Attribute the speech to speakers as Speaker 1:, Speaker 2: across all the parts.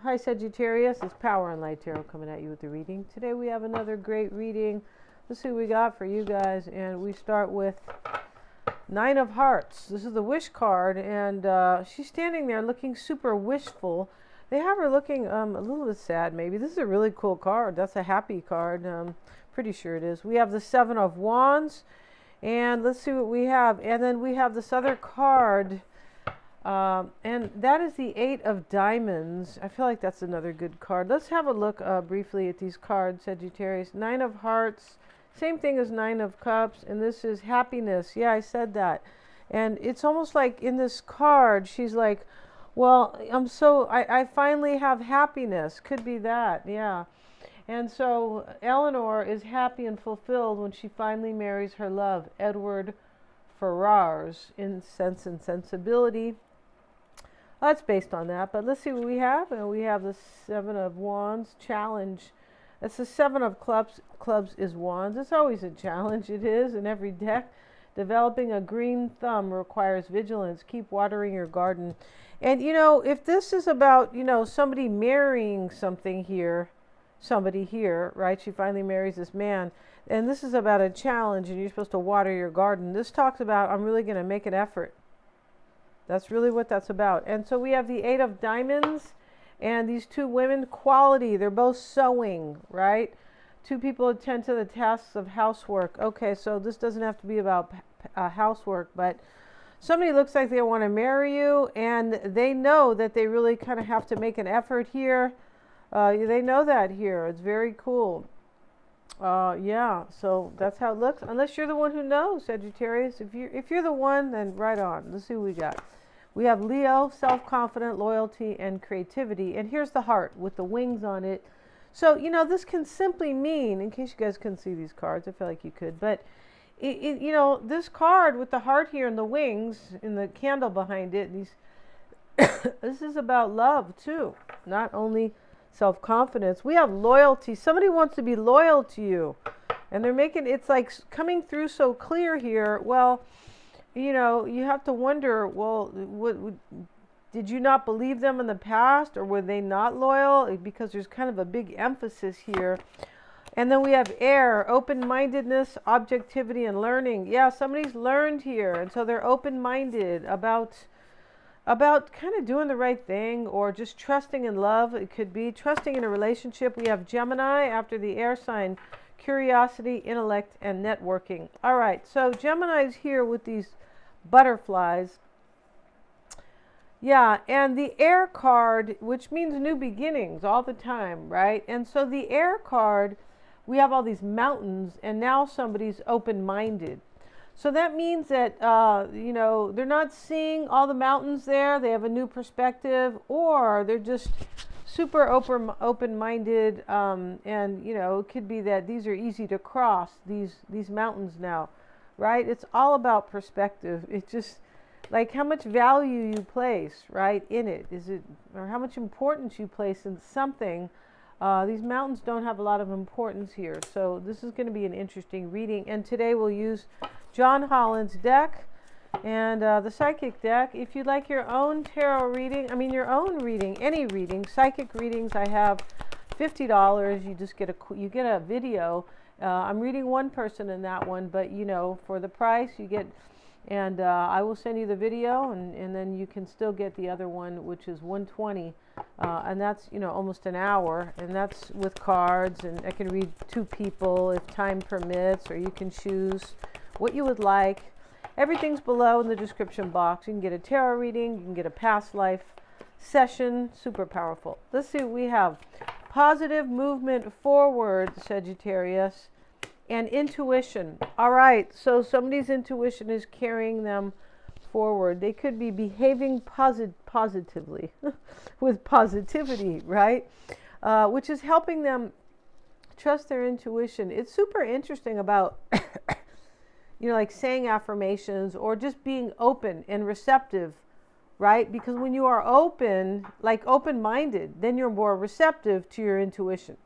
Speaker 1: Hi Sagittarius, it's Power and Light Tarot coming at you with the reading. Today we have another great reading. Let's see what we got for you guys. And we start with Nine of Hearts. This is the wish card, and she's standing there looking super wishful. They have her looking a little bit sad maybe. This is a really cool card. That's a happy card. Pretty sure it is. We have the Seven of Wands. And let's see what we have. And then we have this other card. And that is the Eight of Diamonds. I feel like that's another good card. Let's have a look briefly at these cards, Sagittarius. Nine of Hearts, same thing as Nine of Cups, and this is happiness. Yeah, I said that. And it's almost like in this card, she's like, well, I finally have happiness. Could be that, yeah. And so Eleanor is happy and fulfilled when she finally marries her love, Edward Ferrars, in Sense and Sensibility. That's based on that, but let's see what we have. And we have the Seven of Wands challenge. That's the Seven of Clubs. Clubs is Wands. It's always a challenge. It is in every deck. Developing a green thumb requires vigilance. Keep watering your garden. And if this is about somebody marrying somebody here, right? She finally marries this man, and this is about a challenge, and you're supposed to water your garden. This talks about I'm really going to make an effort. That's really what that's about. And so we have the Eight of Diamonds and these two women, quality. They're both sewing, right? Two people attend to the tasks of housework. Okay, so this doesn't have to be about housework, but somebody looks like they want to marry you, and they know that they really kind of have to make an effort here. They know that here. It's very cool. Yeah, so that's how it looks. Unless you're the one who knows, Sagittarius. If you're the one, then right on. Let's see what we got. We have Leo, self-confident, loyalty, and creativity. And here's the heart with the wings on it. So, this can simply mean, in case you guys couldn't see these cards, I feel like you could, but, this card with the heart here and the wings and the candle behind it, this is about love, too. Not only self-confidence. We have loyalty. Somebody wants to be loyal to you. And they're making, it's like coming through so clear here. Well, you have to wonder, well, did you not believe them in the past, or were they not loyal? Because there's kind of a big emphasis here. And then we have air, open-mindedness, objectivity, and learning. Yeah, somebody's learned here. And so they're open-minded about kind of doing the right thing, or just trusting in love. It could be trusting in a relationship. We have Gemini after the air sign, curiosity, intellect, and networking. All right, so Gemini's here with these butterflies. Yeah, and the air card, which means new beginnings all the time, right? And so the air card, we have all these mountains, and now somebody's open-minded. So that means that, they're not seeing all the mountains there. They have a new perspective, or they're just super open-minded. And, it could be that these are easy to cross, these mountains now, right? It's all about perspective. It's just like how much value you place, right, in it. Or how much importance you place in something. These mountains don't have a lot of importance here. So this is going to be an interesting reading. And today we'll use John Holland's deck and the psychic deck. If you'd like your own tarot reading, any reading, psychic readings, I have $50. You just get a video. I'm reading one person in that one, but for the price you get, and I will send you the video, and then you can still get the other one, which is $120, and that's almost an hour, and that's with cards, and I can read two people if time permits, or you can choose what you would like. Everything's below in the description box. You can get a tarot reading, you can get a past life session. Super powerful. Let's see what we have. Positive movement forward, Sagittarius, and intuition. All right, so somebody's intuition is carrying them forward. They could be behaving positively with positivity, right? Which is helping them trust their intuition. It's super interesting about like saying affirmations, or just being open and receptive, right? Because when you are open, like open-minded, then you're more receptive to your intuition.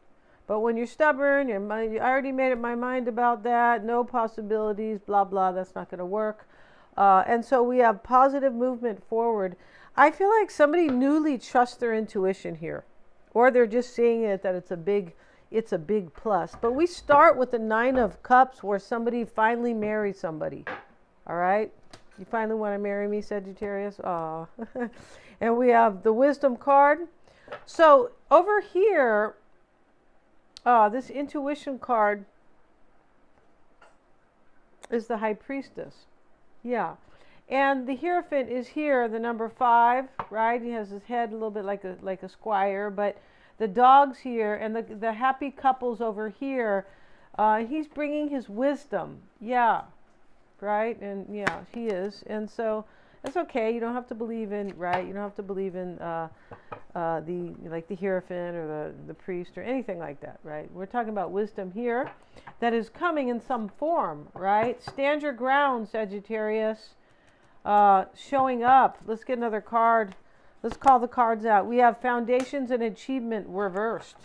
Speaker 1: But when you're stubborn, I already made up my mind about that, no possibilities, blah, blah, that's not going to work. And so we have positive movement forward. I feel like somebody newly trusts their intuition here. or they're just seeing it that it's a big plus. But we start with the 9 of Cups, where somebody finally marries somebody. All right, you finally want to marry me, Sagittarius? Aw. And we have the Wisdom card. So over here, this Intuition card is the High Priestess. Yeah. And the Hierophant is here, the number 5, right? He has his head a little bit like a squire, but the dog's here, and the happy couple's over here. He's bringing his wisdom. Yeah. Right? And yeah, he is. And so it's okay. You don't have to believe in, right? You don't have to believe in the Hierophant or the priest or anything like that, right? We're talking about wisdom here that is coming in some form, right? Stand your ground, Sagittarius. Showing up. Let's get another card. Let's call the cards out. We have Foundations and Achievement reversed.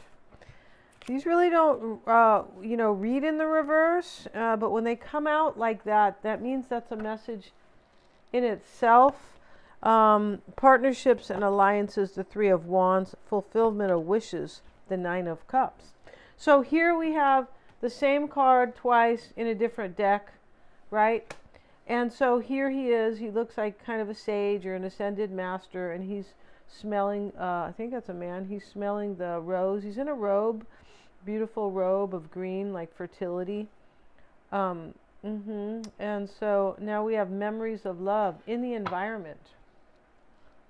Speaker 1: These really don't, read in the reverse, but when they come out like that, that means that's a message in itself. Partnerships and alliances, the 3 of Wands. Fulfillment of wishes, the 9 of Cups. So here we have the same card twice in a different deck, right? And so here he is. He looks like kind of a sage or an ascended master, and he's smelling, I think that's a man. He's smelling the rose. He's in a robe, beautiful robe of green, like fertility. And so now we have memories of love in the environment,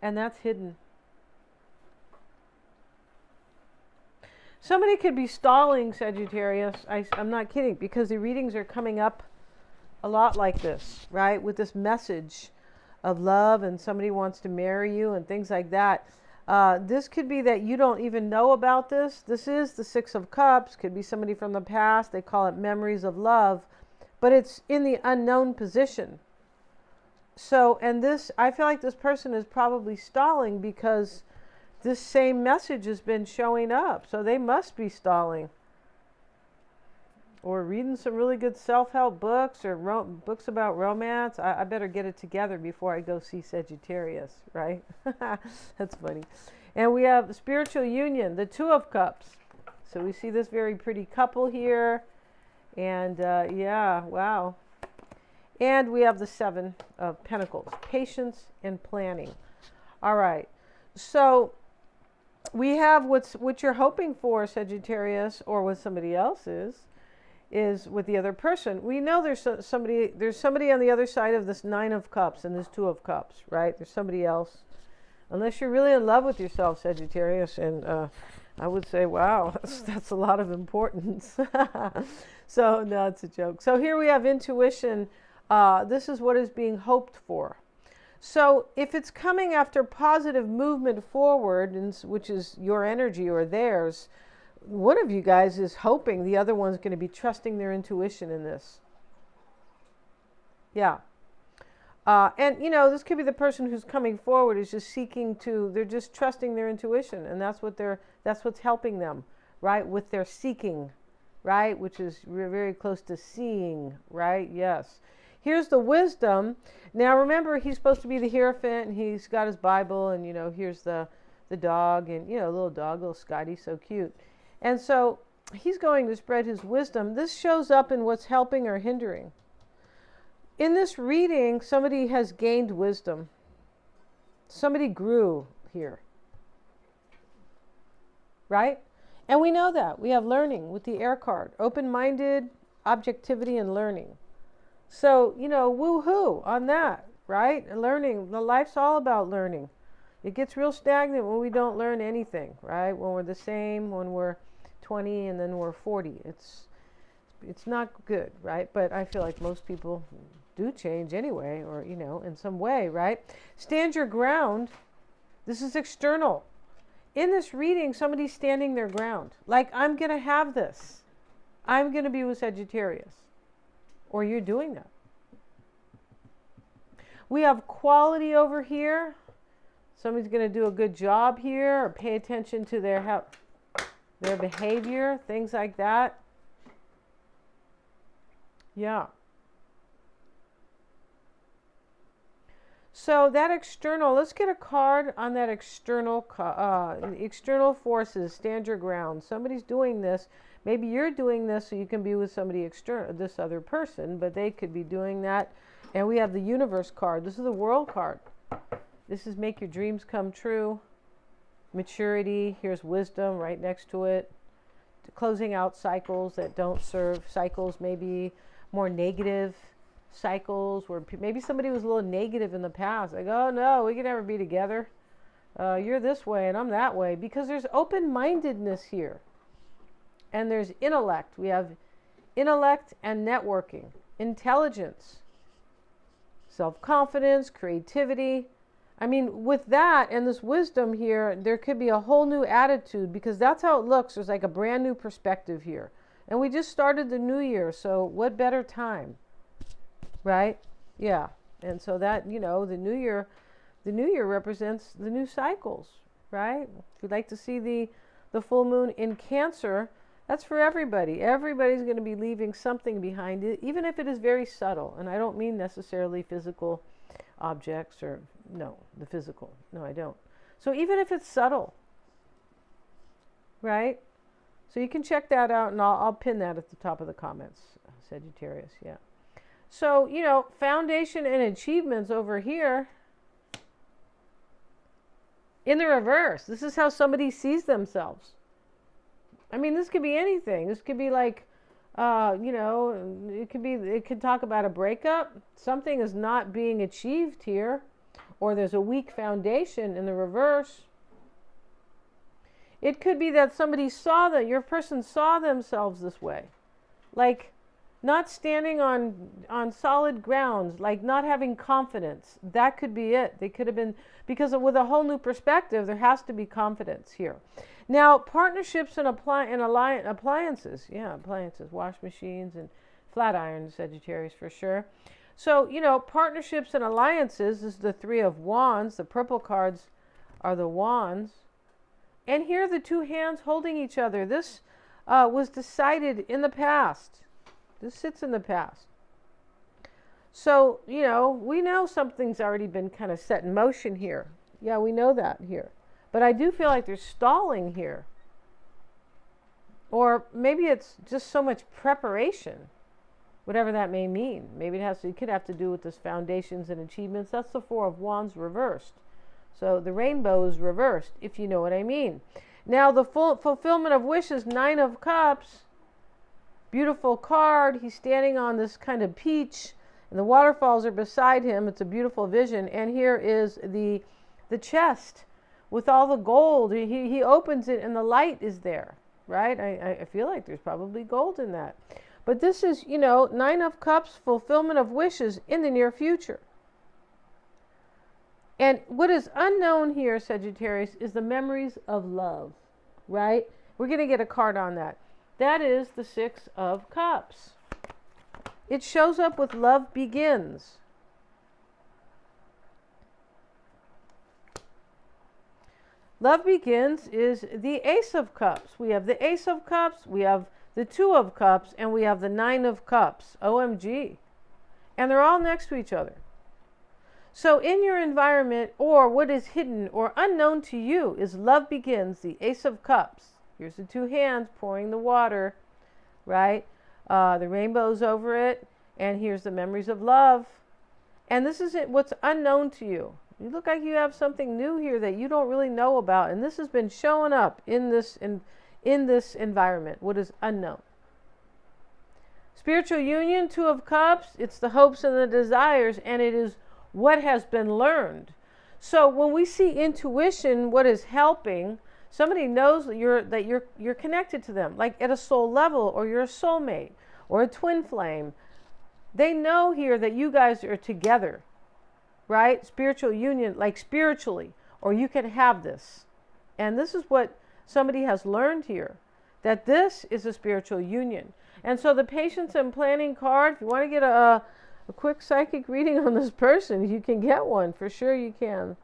Speaker 1: and that's hidden. Somebody could be stalling, Sagittarius. I'm not kidding, because the readings are coming up a lot like this, right? With this message of love, and somebody wants to marry you and things like that. This could be that you don't even know about this. This is the 6 of Cups. Could be somebody from the past. They call it memories of love, but it's in the unknown position. So, and this, I feel like this person is probably stalling because this same message has been showing up. So they must be stalling. Or reading some really good self-help books, or books about romance. I better get it together before I go see Sagittarius, right? That's funny. And we have spiritual union, the 2 of Cups. So we see this very pretty couple here. And yeah, wow. And we have the 7 of Pentacles, patience and planning. All right. So we have what you're hoping for, Sagittarius, or what somebody else is with the other person. We know there's somebody on the other side of this 9 of Cups and this 2 of Cups, right? There's somebody else. Unless you're really in love with yourself, Sagittarius, and I would say, wow, that's a lot of importance. So, no, it's a joke. So here we have intuition. This is what is being hoped for. So if it's coming after positive movement forward, which is your energy or theirs, one of you guys is hoping the other one's going to be trusting their intuition in this. Yeah. And, this could be the person who's coming forward is just they're just trusting their intuition. And that's what's helping them, right? With their seeking, right? Which is very close to seeing, right? Yes. Here's the wisdom. Now, remember, he's supposed to be the Hierophant, and he's got his Bible, and, here's the dog, and, little dog, little Scotty, so cute. And so he's going to spread his wisdom. This shows up in what's helping or hindering. In this reading, somebody has gained wisdom. Somebody grew here. Right? And we know that. We have learning with the air card. Open-minded, objectivity, and learning. So, woo-hoo on that, right? Learning. The life's all about learning. It gets real stagnant when we don't learn anything, right? When we're the same, when we're 20 and then we're 40. It's not good, right? But I feel like most people do change anyway, or, in some way, right? Stand your ground. This is external. In this reading, somebody's standing their ground. Like, I'm going to have this. I'm going to be with Sagittarius. Or you're doing that. We have quality over here. Somebody's going to do a good job here, or pay attention to their behavior, things like that. Yeah. So that external, let's get a card on that external forces. Stand your ground. Somebody's doing this. Maybe you're doing this so you can be with somebody external, this other person, but they could be doing that. And we have the universe card. This is the world card. This is make your dreams come true. Maturity. Here's wisdom right next to it. Closing out cycles that don't serve. Cycles maybe more negative cycles where maybe somebody was a little negative in the past. Like, oh no, we can never be together. You're this way and I'm that way. Because there's open-mindedness here. And there's intellect. We have intellect and networking. Intelligence. Self-confidence, creativity. I mean, with that and this wisdom here, there could be a whole new attitude because that's how it looks. There's like a brand new perspective here. And we just started the new year, so what better time? Right? Yeah. And so that, the new year represents the new cycles, right? If you'd like to see the full moon in Cancer, that's for everybody. Everybody's going to be leaving something behind it, even if it is very subtle. And I don't mean necessarily physical objects or, no, the physical. No, I don't. So even if it's subtle, right? So you can check that out, and I'll pin that at the top of the comments, Sagittarius, yeah. So, foundation and achievements over here. In the reverse, this is how somebody sees themselves. I mean, this could be anything. This could be like, it could talk about a breakup. Something is not being achieved here, or there's a weak foundation in the reverse. It could be that somebody your person saw themselves this way, like not standing on solid grounds, like not having confidence. That could be it. They could have been, because with a whole new perspective, there has to be confidence here. Now, partnerships and appliances. Yeah, appliances, wash machines and flat irons, Sagittarius for sure. So, partnerships and alliances is the Three of Wands. The purple cards are the wands. And here are the two hands holding each other. This was decided in the past. This sits in the past. So, we know something's already been kind of set in motion here. Yeah, we know that here. But I do feel like there's stalling here. Or maybe it's just so much preparation, whatever that may mean. Maybe it could have to do with this foundations and achievements. That's the Four of Wands reversed. So the rainbow is reversed, if you know what I mean. Now the fulfillment of wishes, Nine of Cups. Beautiful card. He's standing on this kind of peach, and the waterfalls are beside him. It's a beautiful vision. And here is the chest with all the gold. He opens it, and the light is there, right? I feel like there's probably gold in that. But this is, Nine of Cups, fulfillment of wishes in the near future. And what is unknown here, Sagittarius, is the memories of love, right? We're going to get a card on that. That is the Six of Cups. It shows up with love begins. Love begins is the Ace of Cups. We have the Ace of Cups, we have the Two of Cups, and we have the Nine of Cups. OMG. And they're all next to each other. So in your environment, or what is hidden or unknown to you, is love begins, the Ace of Cups. Here's the two hands pouring the water, right? The rainbow's over it, and here's the memories of love. And this is what's unknown to you. You look like you have something new here that you don't really know about, and this has been showing up in this environment, what is unknown. Spiritual union, Two of Cups, it's the hopes and the desires, and it is what has been learned. So when we see intuition, what is helping, somebody knows that you're connected to them, like at a soul level, or you're a soulmate, or a twin flame. They know here that you guys are together, right? Spiritual union, like spiritually, or you can have this. And this is what somebody has learned here, that this is a spiritual union. And so the patience and planning card, if you want to get a quick psychic reading on this person, you can get one. For sure you can.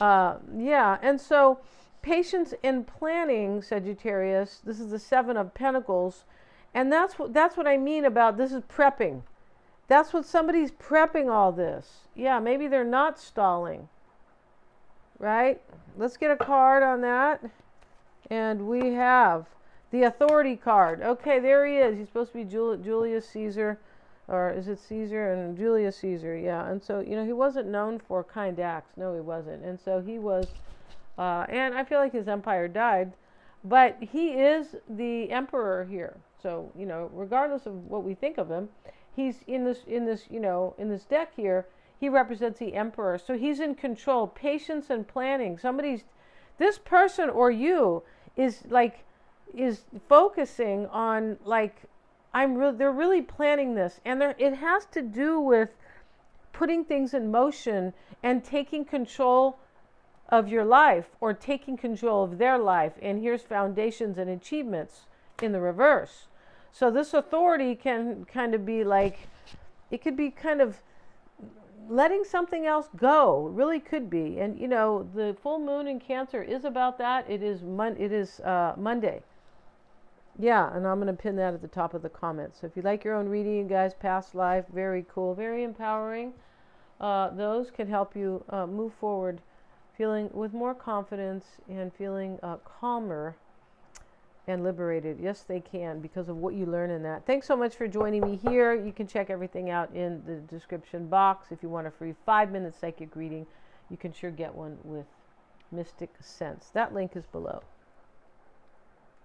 Speaker 1: Yeah, and so patience and planning, Sagittarius, this is the Seven of Pentacles. And that's what I mean about this is prepping. That's what somebody's prepping all this. Yeah, maybe they're not stalling. Right? Let's get a card on that. And we have the authority card. Okay, there he is. He's supposed to be Julius Caesar. Or is it Caesar? And Julius Caesar, yeah. And so, he wasn't known for kind acts. No, he wasn't. And so he was, and I feel like his empire died. But he is the emperor here. So, regardless of what we think of him, he's in this deck here, he represents the emperor. So he's in control, patience and planning. This person or you is focusing on they're really planning this, and it has to do with putting things in motion and taking control of your life or taking control of their life. And here's foundations and achievements in the reverse. So this authority can kind of be it could be kind of letting something else go. It really could be. And the full moon in Cancer is about that. It is Monday. Yeah, and I'm going to pin that at the top of the comments. So if you like your own reading, you guys, past life, very cool, very empowering. Those can help you move forward, feeling with more confidence and feeling calmer and liberated. Yes, they can, because of what you learn in that. Thanks so much for joining me here. You can check everything out in the description box. If you want a free 5-minute psychic reading, you can sure get one with Mystic Sense. That link is below.